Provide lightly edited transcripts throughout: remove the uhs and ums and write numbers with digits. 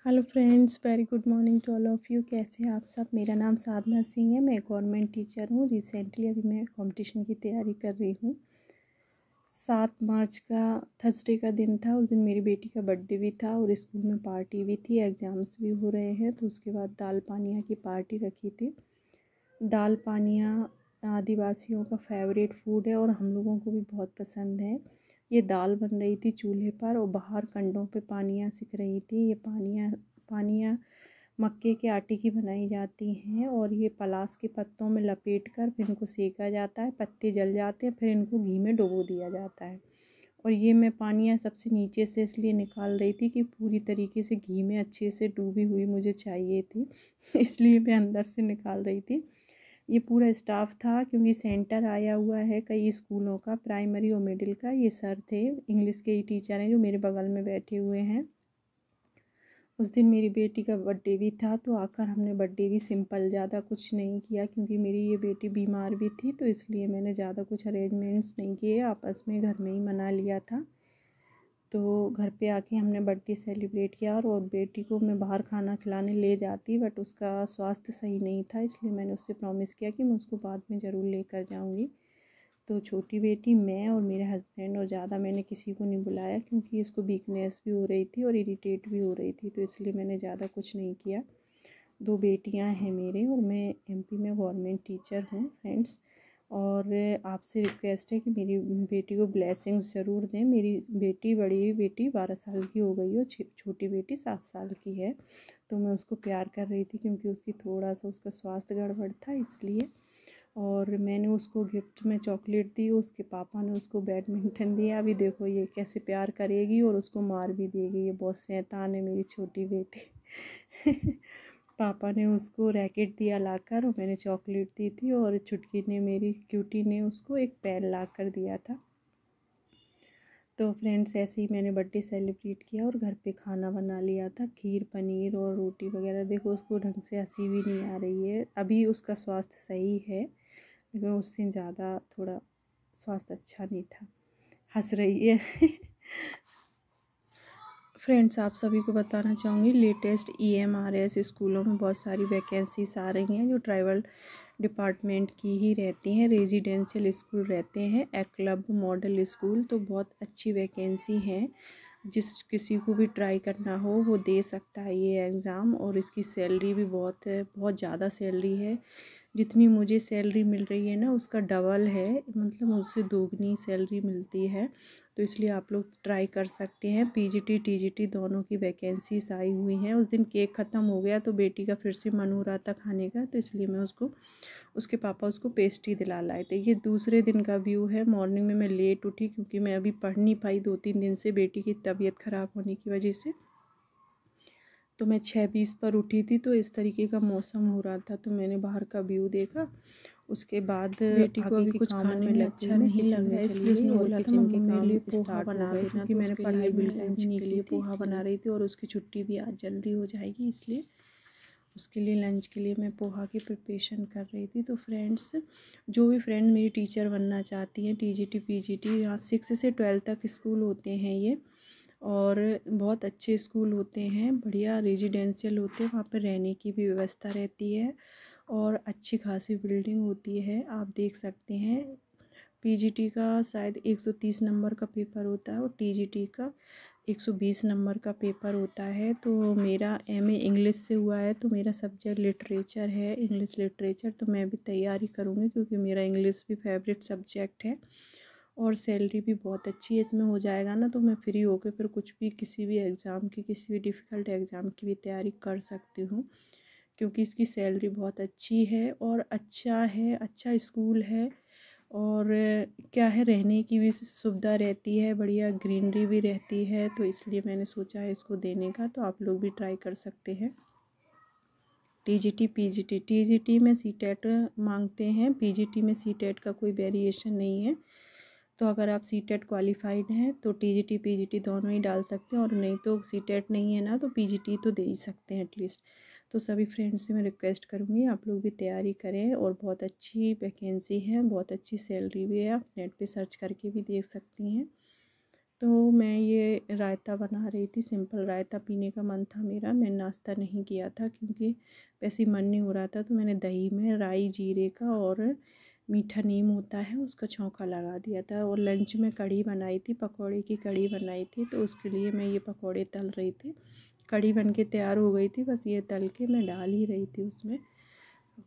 Hello friends, very good morning to all of you. कैसे हैं आप सब। मेरा नाम साधना सिंह है। मैं गवर्नमेंट टीचर हूँ। रिसेंटली अभी मैं कंपटीशन की तैयारी कर रही हूँ। 7 मार्च का थर्सडे का दिन था। उस दिन मेरी बेटी का बर्थडे भी था और स्कूल में पार्टी भी थी। एग्ज़ाम्स भी हो रहे हैं, तो उसके बाद दाल पानिया की पार्टी रखी थी। दाल पानिया आदिवासियों का फेवरेट फूड है और हम लोगों को भी बहुत पसंद है। ये दाल बन रही थी चूल्हे पर और बाहर कंडों पे पानियाँ सिक रही थी। ये पानियाँ मक्के के आटे की बनाई जाती हैं और ये पलास के पत्तों में लपेट कर फिर इनको सेका जाता है। पत्ते जल जाते हैं, फिर इनको घी में डुबो दिया जाता है। और ये मैं पानियाँ सबसे नीचे से इसलिए निकाल रही थी कि पूरी तरीके से घी में अच्छे से डूबी हुई मुझे चाहिए थी इसलिए मैं अंदर से निकाल रही थी। ये पूरा स्टाफ था क्योंकि सेंटर आया हुआ है कई स्कूलों का, प्राइमरी और मिडिल का। ये सर थे, इंग्लिश के ही टीचर हैं जो मेरे बगल में बैठे हुए हैं। उस दिन मेरी बेटी का बर्थडे भी था, तो आकर हमने बर्थडे भी सिंपल, ज़्यादा कुछ नहीं किया क्योंकि मेरी ये बेटी बीमार भी थी, तो इसलिए मैंने ज़्यादा कुछ अरेंजमेंट्स नहीं किए। आपस में घर में ही मना लिया था। तो घर पे आके हमने बर्थडे सेलिब्रेट किया और बेटी को मैं बाहर खाना खिलाने ले जाती, बट उसका स्वास्थ्य सही नहीं था, इसलिए मैंने उससे प्रॉमिस किया कि मैं उसको बाद में ज़रूर लेकर जाऊँगी। तो छोटी बेटी, मैं और मेरे हस्बैंड, और ज़्यादा मैंने किसी को नहीं बुलाया क्योंकि इसको वीकनेस भी हो रही थी और इरिटेट भी हो रही थी, तो इसलिए मैंने ज़्यादा कुछ नहीं किया। 2 बेटियां हैं मेरे और मैं एमपी में गवर्नमेंट टीचर हूँ फ्रेंड्स। और आपसे रिक्वेस्ट है कि मेरी बेटी को ब्लेसिंग्स ज़रूर दें। मेरी बेटी, बड़ी बेटी 12 साल की हो गई और छोटी बेटी 7 साल की है। तो मैं उसको प्यार कर रही थी क्योंकि उसकी थोड़ा सा उसका स्वास्थ्य गड़बड़ था, इसलिए। और मैंने उसको गिफ्ट में चॉकलेट दी, उसके पापा ने उसको बैडमिंटन दिया। अभी देखो ये कैसे प्यार करेगी और उसको मार भी देगी। ये बहुत शैतान है मेरी छोटी बेटी पापा ने उसको रैकेट दिया लाकर और मैंने चॉकलेट दी थी, और छुटकी ने, मेरी क्यूटी ने, उसको एक पेन लाकर दिया था। तो फ्रेंड्स, ऐसे ही मैंने बर्थडे सेलिब्रेट किया और घर पे खाना बना लिया था, खीर, पनीर और रोटी वगैरह। देखो उसको ढंग से हंसी भी नहीं आ रही है। अभी उसका स्वास्थ्य सही है, लेकिन उस दिन ज़्यादा थोड़ा स्वास्थ्य अच्छा नहीं था। हंस रही है फ्रेंड्स, आप सभी को बताना चाहूँगी, लेटेस्ट EMRS स्कूलों में बहुत सारी वैकेंसीज आ रही हैं जो ट्राइबल डिपार्टमेंट की ही रहती हैं। रेजिडेंशियल स्कूल रहते हैं, एक्लब मॉडल स्कूल, तो बहुत अच्छी वैकेंसी हैं। जिस किसी को भी ट्राई करना हो वो दे सकता है ये एग्ज़ाम। और इसकी सैलरी भी बहुत है, बहुत ज़्यादा सैलरी है। जितनी मुझे सैलरी मिल रही है ना, उसका डबल है, मतलब उससे दोगुनी सैलरी मिलती है। तो इसलिए आप लोग ट्राई कर सकते हैं। PGT TGT दोनों की वैकेंसीज आई हुई हैं। उस दिन केक ख़त्म हो गया तो बेटी का फिर से मन हो रहा था खाने का, तो इसलिए मैं उसको, उसके पापा उसको पेस्ट्री दिला लाए थे। ये दूसरे दिन का व्यू है। मॉर्निंग में मैं लेट उठी क्योंकि मैं अभी पढ़ नहीं पाई 2-3 दिन से, बेटी की तबीयत ख़राब होने की वजह से। तो मैं 6:20 पर उठी थी, तो इस तरीके का मौसम हो रहा था, तो मैंने बाहर का व्यू देखा। उसके बाद बेटी को अभी कुछ खाने में अच्छा नहीं लग रहा है, इसलिए उसने बोला था मम्मी मेरे लिए पोहा बना देना, क्योंकि मैंने पढ़ाई बिल्कुल भी नहीं की थी। पोहा बना रही थी और उसकी छुट्टी भी आज जल्दी हो जाएगी, इसलिए उसके लिए लंच के लिए मैं पोहा की प्रिपरेशन कर रही थी। तो फ्रेंड्स, जो भी फ्रेंड मेरी टीचर बनना चाहती हैं, TGT PGT, यहाँ 6 से 12 तक स्कूल होते हैं ये, और बहुत अच्छे स्कूल होते हैं, बढ़िया रेजिडेंशियल होते हैं। वहाँ पर रहने की भी व्यवस्था रहती है और अच्छी खासी बिल्डिंग होती है, आप देख सकते हैं। PGT का शायद 130 नंबर का पेपर होता है और TGT का 120 नंबर का पेपर होता है। तो मेरा MA इंग्लिश से हुआ है, तो मेरा सब्जेक्ट लिटरेचर है, इंग्लिश लिटरेचर। तो मैं भी तैयारी करूँगी क्योंकि मेरा इंग्लिश भी फेवरेट सब्जेक्ट है और सैलरी भी बहुत अच्छी है इसमें हो जाएगा ना, तो मैं फ्री होकर फिर कुछ भी, किसी भी एग्ज़ाम की, किसी भी डिफ़िकल्ट एग्ज़ाम की भी तैयारी कर सकती हूँ, क्योंकि इसकी सैलरी बहुत अच्छी है और अच्छा है, अच्छा स्कूल है। और क्या है, रहने की भी सुविधा रहती है, बढ़िया ग्रीनरी भी रहती है, तो इसलिए मैंने सोचा है इसको देने का। तो आप लोग भी ट्राई कर सकते हैं। TGT PGT, TGT में CTET मांगते हैं, PGT में CTET का कोई वेरिएशन नहीं है। तो अगर आप CTET क्वालिफाइड हैं तो TGT PGT दोनों ही डाल सकते हैं, और नहीं तो CTET नहीं है ना तो PGT तो दे ही सकते हैं एटलीस्ट। तो सभी फ्रेंड्स से मैं रिक्वेस्ट करूँगी आप लोग भी तैयारी करें, और बहुत अच्छी वैकेंसी है, बहुत अच्छी सैलरी भी है, आप नेट पे सर्च करके भी देख सकती हैं। तो मैं ये रायता बना रही थी, सिंपल रायता पीने का मन था मेरा। मैं नाश्ता नहीं किया था क्योंकि वैसे ही मन नहीं हो रहा था, तो मैंने दही में राई जीरे का और मीठा नीम होता है उसका छौंका लगा दिया था। और लंच में कढ़ी बनाई थी, पकौड़े की कढ़ी बनाई थी, तो उसके लिए मैं ये पकौड़े तल रही थी। कढ़ी बन के तैयार हो गई थी, बस ये तल के मैं डाल ही रही थी उसमें।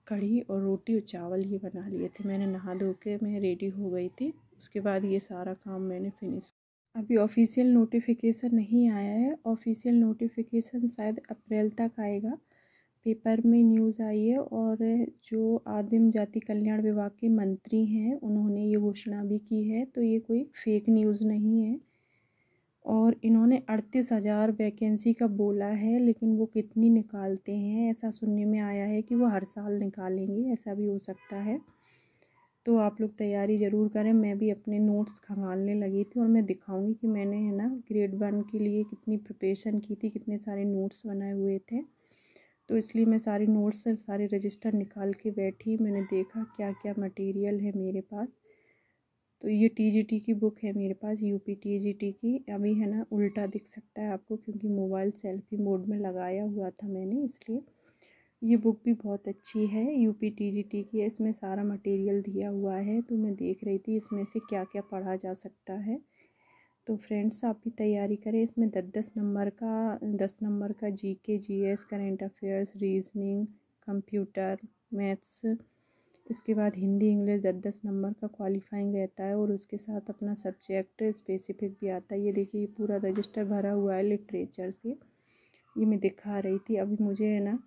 कढ़ी और रोटी और चावल ये बना लिए थे मैंने। नहा धो के मैं रेडी हो गई थी, उसके बाद ये सारा काम मैंने फिनिश। अभी ऑफिशियल नोटिफिकेशन नहीं आया है, ऑफिशियल नोटिफिकेशन शायद अप्रैल तक आएगा। पेपर में न्यूज़ आई है, और जो आदिम जाति कल्याण विभाग के मंत्री हैं उन्होंने ये घोषणा भी की है, तो ये कोई फेक न्यूज़ नहीं है। और इन्होंने 38,000 वैकेंसी का बोला है, लेकिन वो कितनी निकालते हैं ऐसा सुनने में आया है कि वो हर साल निकालेंगे, ऐसा भी हो सकता है। तो आप लोग तैयारी ज़रूर करें। मैं भी अपने नोट्स खंगालने लगी थी, और मैं दिखाऊंगी कि मैंने है ना ग्रेड 1 के लिए कितनी प्रिपरेशन की थी, कितने सारे नोट्स बनाए हुए थे। तो इसलिए मैं सारे नोट्स से सारे रजिस्टर निकाल के बैठी। मैंने देखा क्या क्या मटेरियल है मेरे पास। तो ये टीजीटी की बुक है मेरे पास, यूपी टीजीटी की। अभी है ना उल्टा दिख सकता है आपको क्योंकि मोबाइल सेल्फी मोड में लगाया हुआ था मैंने, इसलिए। ये बुक भी बहुत अच्छी है, यूपी टीजीटी की है। इसमें सारा मटेरियल दिया हुआ है, तो मैं देख रही थी इसमें से क्या क्या पढ़ा जा सकता है। तो फ्रेंड्स आप भी तैयारी करें। इसमें 10 नंबर का GK GS current affairs reasoning computer maths, इसके बाद हिंदी इंग्लिश 10 नंबर का क्वालिफाइंग रहता है, और उसके साथ अपना सब्जेक्ट स्पेसिफिक भी आता है। ये देखिए पूरा रजिस्टर भरा हुआ है लिटरेचर से, ये मैं दिखा रही थी। अभी मुझे है ना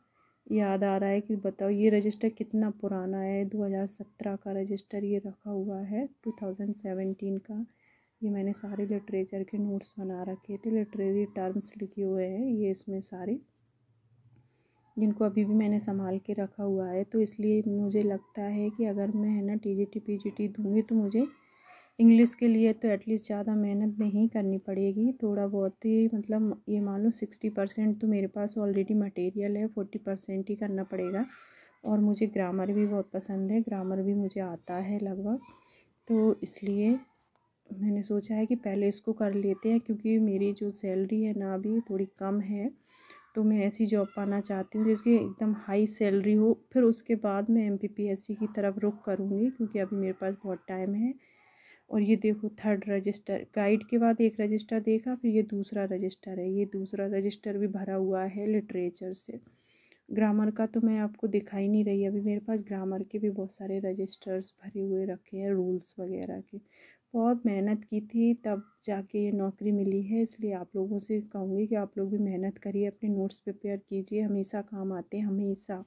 याद आ रहा है कि बताओ ये रजिस्टर कितना पुराना है, 2017 का रजिस्टर ये रखा हुआ है, 2017 का। ये मैंने सारे लिटरेचर के नोट्स बना रखे थे, लिटरेरी टर्म्स लिखे हुए हैं ये इसमें सारे, जिनको अभी भी मैंने संभाल के रखा हुआ है। तो इसलिए मुझे लगता है कि अगर मैं है ना टीजीटी पीजीटी दूँगी तो मुझे इंग्लिश के लिए तो एटलीस्ट ज़्यादा मेहनत नहीं करनी पड़ेगी। थोड़ा बहुत ही मतलब ये मान लो 60% तो मेरे पास ऑलरेडी मटेरियल है, 40% ही करना पड़ेगा। और मुझे ग्रामर भी बहुत पसंद है, ग्रामर भी मुझे आता है लगभग। तो इसलिए मैंने सोचा है कि पहले इसको कर लेते हैं, क्योंकि मेरी जो सैलरी है ना अभी थोड़ी कम है। तो मैं ऐसी जॉब पाना चाहती हूँ जिसकी एकदम हाई सैलरी हो, फिर उसके बाद मैं एमपीपीएससी की तरफ रुख करूँगी, क्योंकि अभी मेरे पास बहुत टाइम है। और ये देखो थर्ड रजिस्टर, गाइड के बाद एक रजिस्टर देखा, फिर ये दूसरा रजिस्टर है। ये दूसरा रजिस्टर भी भरा हुआ है लिटरेचर से। ग्रामर का तो मैं आपको दिखा ही नहीं रही, अभी मेरे पास ग्रामर के भी बहुत सारे रजिस्टर्स भरे हुए रखे हैं, रूल्स वगैरह के। बहुत मेहनत की थी तब जाके ये नौकरी मिली है, इसलिए आप लोगों से कहूँगी कि आप लोग भी मेहनत करिए, अपने नोट्स प्रिपेयर कीजिए, हमेशा काम आते हैं हमेशा।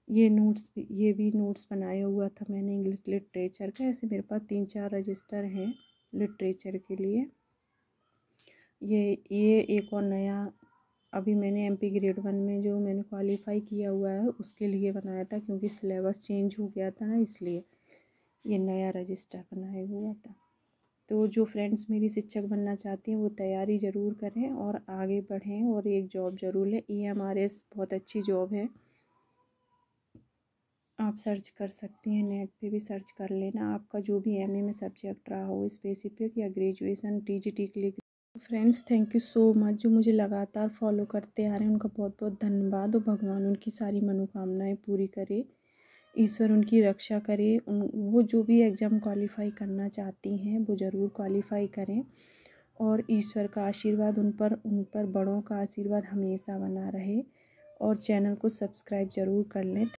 ये नोट्स ये भी नोट्स बनाया हुआ था मैंने इंग्लिश लिटरेचर का। ऐसे मेरे पास 3-4 रजिस्टर हैं लिटरेचर के लिए। ये एक और नया अभी मैंने एमपी ग्रेड 1 में जो मैंने क्वालिफाई किया हुआ है उसके लिए बनाया था, क्योंकि सिलेबस चेंज हो गया था ना, इसलिए ये नया रजिस्टर बनाया हुआ था। तो जो फ्रेंड्स मेरी शिक्षक बनना चाहती हैं वो तैयारी ज़रूर करें और आगे बढ़ें, और एक जॉब ज़रूर लें। EMRS बहुत अच्छी जॉब है, आप सर्च कर सकती हैं, नेट पे भी सर्च कर लेना। आपका जो भी एमए में सब्जेक्ट रहा हो स्पेसिफिक, या ग्रेजुएशन टीजीटी के लिए। Friends thank you so much, जो मुझे लगातार फॉलो करते आ रहे हैं उनका बहुत बहुत धन्यवाद। और भगवान उनकी सारी मनोकामनाएं पूरी करे, ईश्वर उनकी रक्षा करे। वो जो भी एग्ज़ाम क्वालिफाई करना चाहती हैं वो ज़रूर क्वालिफाई करें, और ईश्वर का आशीर्वाद उन पर बड़ों का आशीर्वाद हमेशा बना रहे। और चैनल को सब्सक्राइब ज़रूर कर लें।